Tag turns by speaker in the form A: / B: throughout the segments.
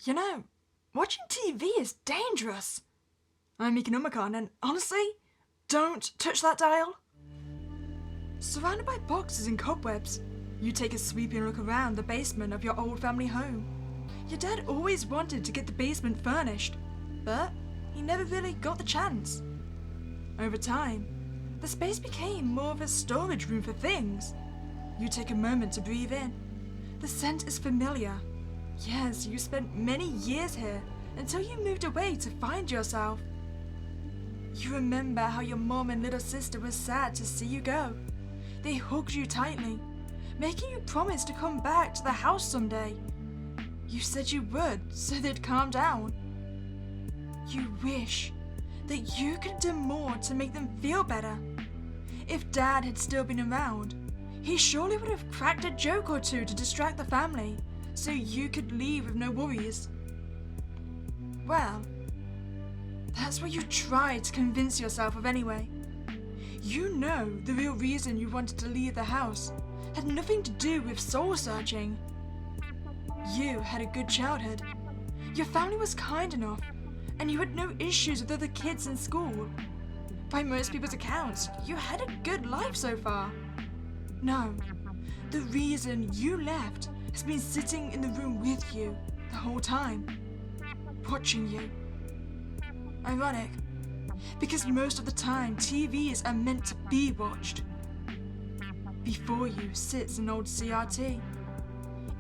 A: You know, watching TV is dangerous. I'm Meek and honestly, don't touch that dial. Surrounded by boxes and cobwebs, you take a sweeping look around the basement of your old family home. Your dad always wanted to get the basement furnished, but he never really got the chance. Over time, the space became more of a storage room for things. You take a moment to breathe in. The scent is familiar. Yes, you spent many years here until you moved away to find yourself. You remember how your mom and little sister were sad to see you go. They hugged you tightly, making you promise to come back to the house someday. You said you would, so they'd calm down. You wish that you could do more to make them feel better. If Dad had still been around, he surely would have cracked a joke or two to distract the family, so you could leave with no worries. Well, that's what you tried to convince yourself of anyway. You know the real reason you wanted to leave the house had nothing to do with soul searching. You had a good childhood. Your family was kind enough, and you had no issues with other kids in school. By most people's accounts, you had a good life so far. No, the reason you left has been sitting in the room with you the whole time, watching you. Ironic, because most of the time TVs are meant to be watched. Before you sits an old CRT.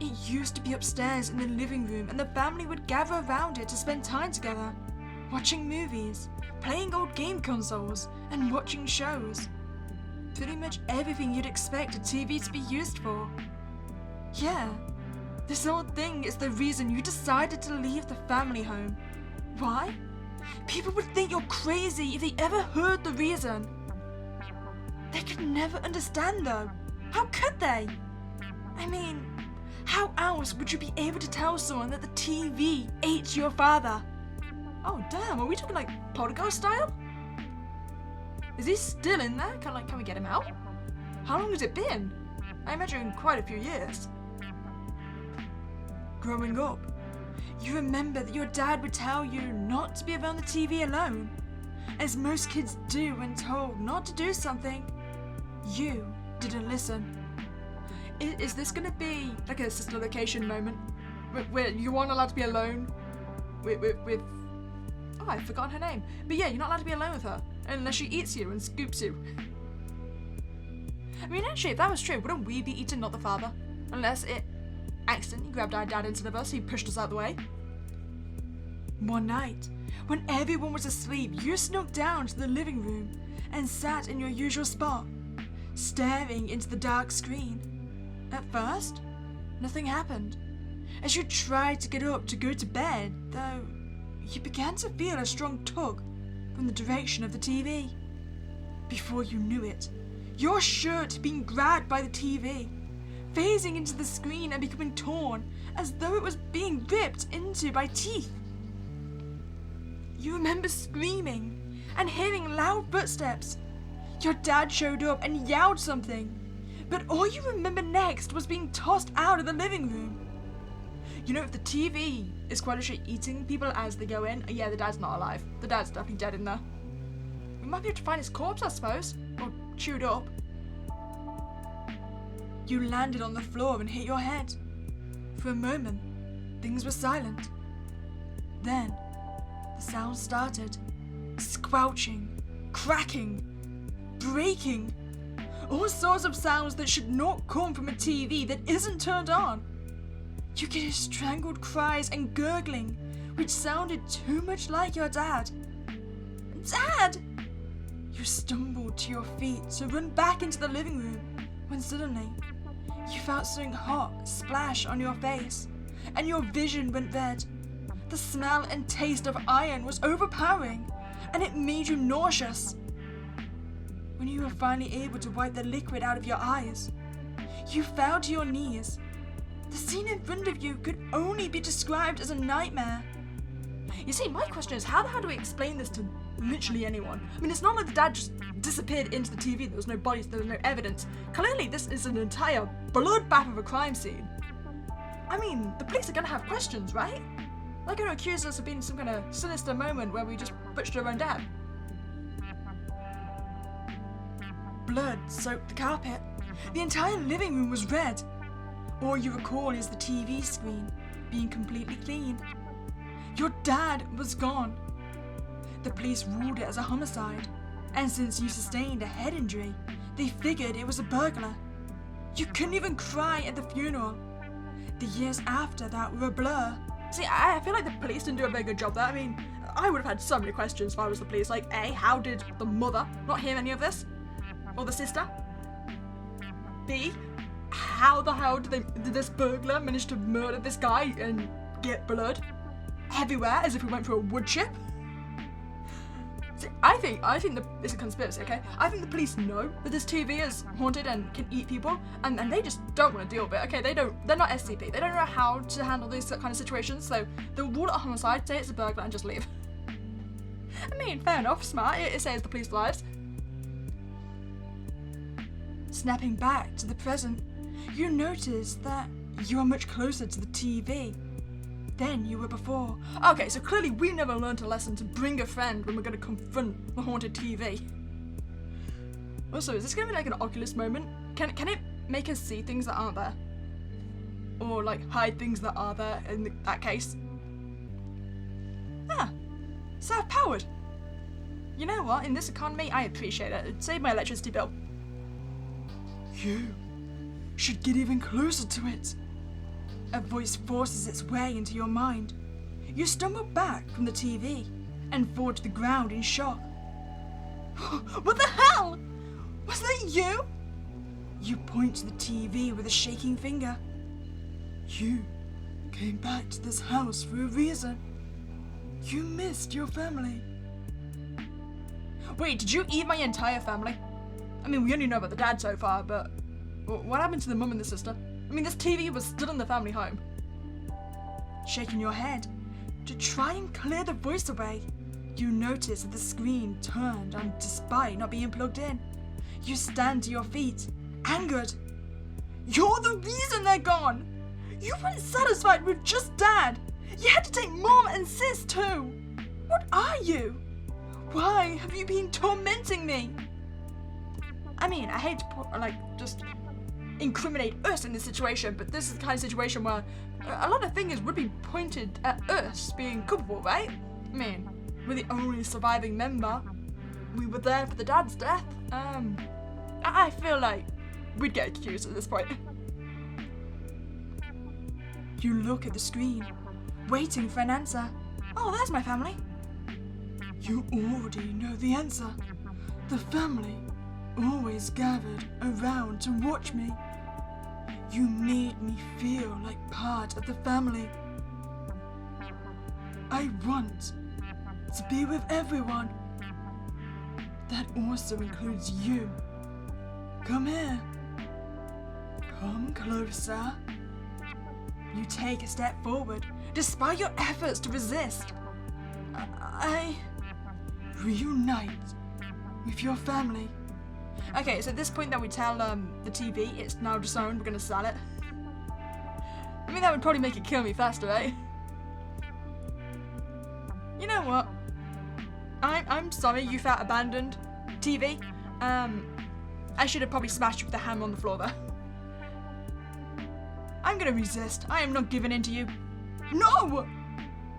A: It used to be upstairs in the living room, and the family would gather around it to spend time together, watching movies, playing old game consoles, and watching shows. Pretty much everything you'd expect a TV to be used for. Yeah, this old thing is the reason you decided to leave the family home. Why? People would think you're crazy if they ever heard the reason. They could never understand though. How could they? I mean, how else would you be able to tell someone that the TV ate your father? Oh damn, are we talking like poltergeist style? Is he still in there? Can we get him out? How long has it been? I imagine quite a few years. Growing up, you remember that your dad would tell you not to be around the TV alone. As most kids do when told not to do something, you didn't listen. Is this gonna be like a sister location moment? Where you aren't allowed to be alone with oh, I've forgotten her name. But yeah, you're not allowed to be alone with her unless she eats you and scoops you. I mean, actually, if that was true, wouldn't we be eaten, not the father? Unless it accidentally grabbed our dad instead of us, he pushed us out of the way. One night, when everyone was asleep, you snuck down to the living room and sat in your usual spot, staring into the dark screen. At first, nothing happened. As you tried to get up to go to bed, though, you began to feel a strong tug from the direction of the TV. Before you knew it, your shirt had been grabbed by the TV, phasing into the screen and becoming torn as though it was being ripped into by teeth. You remember screaming and hearing loud footsteps. Your dad showed up and yelled something, but all you remember next was being tossed out of the living room. You know, if the TV is quite literally eating people as they go in, yeah, the dad's not alive. The dad's definitely dead in there. We might be able to find his corpse, I suppose, or chewed up. You landed on the floor and hit your head. For a moment, things were silent. Then, the sound started. Squelching, cracking, breaking. All sorts of sounds that should not come from a TV that isn't turned on. You could hear strangled cries and gurgling, which sounded too much like your dad. Dad! You stumbled to your feet to run back into the living room, when suddenly, you felt something hot splash on your face, and your vision went red. The smell and taste of iron was overpowering, and it made you nauseous. When you were finally able to wipe the liquid out of your eyes, you fell to your knees. The scene in front of you could only be described as a nightmare. You see, my question is, how the hell do we explain this to literally anyone? I mean, it's not like the dad just disappeared into the TV, there was no bodies, there was no evidence. Clearly, this is an entire bloodbath of a crime scene. I mean, the police are gonna have questions, right? They're going to accuse us of being some kind of sinister moment where we just butchered our own dad. Blood soaked the carpet. The entire living room was red. All you recall is the TV screen being completely clean. Your dad was gone. The police ruled it as a homicide, and since you sustained a head injury, they figured it was a burglar. You couldn't even cry at the funeral. The years after that were a blur. See, I feel like the police didn't do a very good job there. I mean, I would have had so many questions if I was the police. Like, A, how did the mother not hear any of this? Or the sister? B, how the hell did this burglar manage to murder this guy and get blood everywhere as if we went through a wood chip? See, I think it's a conspiracy, okay? I think the police know that this TV is haunted and can eat people, and they just don't want to deal with it, okay? They're not SCP. They don't know how to handle these kind of situations, so they'll rule it a homicide, say it's a burglar, and just leave. I mean, fair enough, smart. It saves the police lives. Snapping back to the present, you notice that you are much closer to the TV than you were before. Okay, so clearly we never learned a lesson to bring a friend when we're going to confront the haunted TV. Also, is this going to be like an Oculus moment? Can it make us see things that aren't there? Or like hide things that are there in that case? Ah, self-powered. You know what, in this economy, I appreciate it. It'd save my electricity bill. You should get even closer to it. A voice forces its way into your mind. You stumble back from the TV and fall to the ground in shock. What the hell? Was that you? You point to the TV with a shaking finger. You came back to this house for a reason. You missed your family. Wait, did you eat my entire family? I mean, we only know about the dad so far, but what happened to the mum and the sister? I mean, this TV was still in the family home. Shaking your head to try and clear the voice away, you notice that the screen turned on despite not being plugged in. You stand to your feet, angered. You're the reason they're gone! You weren't satisfied with just Dad! You had to take Mom and Sis too! What are you? Why have you been tormenting me? I mean, I hate to just incriminate us in this situation, but this is the kind of situation where a lot of things would be pointed at us being culpable, right? I mean, we're the only surviving member. We were there for the dad's death. I feel like we'd get accused at this point. You look at the screen, waiting for an answer. Oh, there's my family. You already know the answer. The family always gathered around to watch me. You made me feel like part of the family. I want to be with everyone. That also includes you. Come here. Come closer. You take a step forward, despite your efforts to resist. I reunite with your family. Okay, so at this point that we tell the TV it's now disowned, we're gonna sell it. I mean, that would probably make it kill me faster, right? You know what? I'm sorry you felt abandoned, TV. I should have probably smashed you with the hammer on the floor there. I'm gonna resist. I am not giving in to you. No!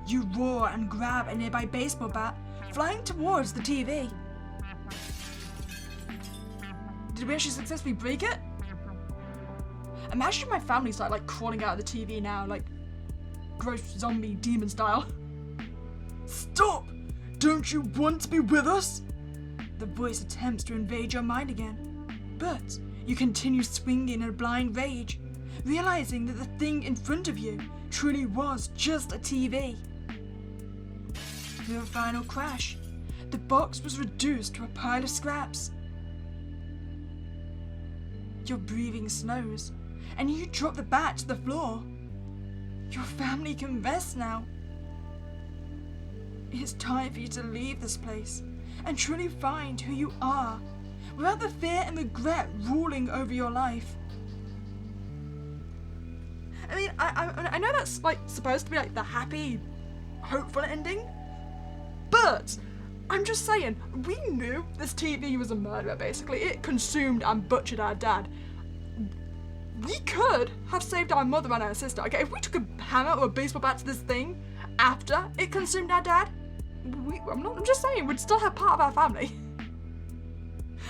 A: You roar and grab a nearby baseball bat, flying towards the TV. Did we actually successfully break it? Imagine if my family started like crawling out of the TV now, like gross zombie demon style. Stop! Don't you want to be with us? The voice attempts to invade your mind again, but you continue swinging in a blind rage, realizing that the thing in front of you truly was just a TV. With a final crash, the box was reduced to a pile of scraps. Your breathing slows, and you drop the bat to the floor. Your family can rest now. It's time for you to leave this place and truly find who you are, without the fear and regret ruling over your life. I mean, I know that's like supposed to be like the happy hopeful ending. But I'm just saying, we knew this TV was a murderer, basically. It consumed and butchered our dad. We could have saved our mother and our sister. Okay, if we took a hammer or a baseball bat to this thing after it consumed our dad, I'm just saying, we'd still have part of our family.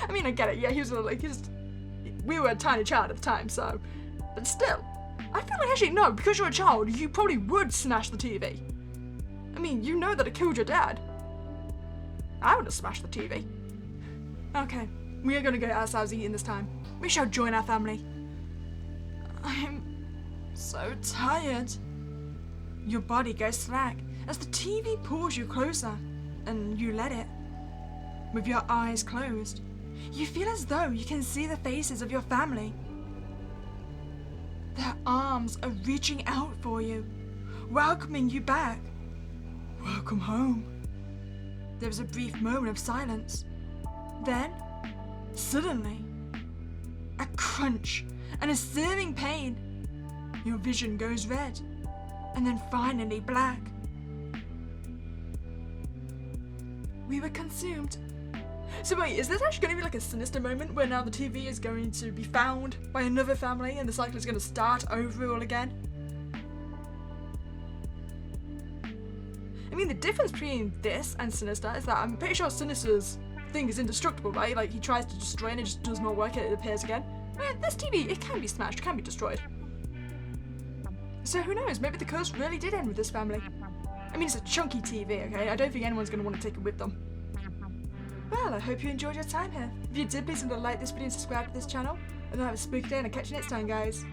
A: I mean, I get it, yeah, we were a tiny child at the time, so, but still, I feel like actually, no, because you're a child, you probably would smash the TV. I mean, you know that it killed your dad. I would have smashed the TV. Okay, we are going to get ourselves eaten this time. We shall join our family. I'm so tired. Your body goes slack as the TV pulls you closer, and you let it. With your eyes closed, you feel as though you can see the faces of your family. Their arms are reaching out for you, welcoming you back. Welcome home. There was a brief moment of silence. Then, suddenly, a crunch and a searing pain. Your vision goes red, and then finally black. We were consumed. So wait, is this actually going to be like a sinister moment where now the TV is going to be found by another family and the cycle is going to start over all again? I mean, the difference between this and Sinister is that I'm pretty sure Sinister's thing is indestructible, right? Like, he tries to destroy it and it just does not work and it appears again. This TV, it can be smashed, it can be destroyed. So who knows, maybe the curse really did end with this family. I mean, it's a chunky TV, okay? I don't think anyone's going to want to take it with them. Well, I hope you enjoyed your time here. If you did, please remember to like this video and subscribe to this channel. And have a spooky day and I'll catch you next time, guys.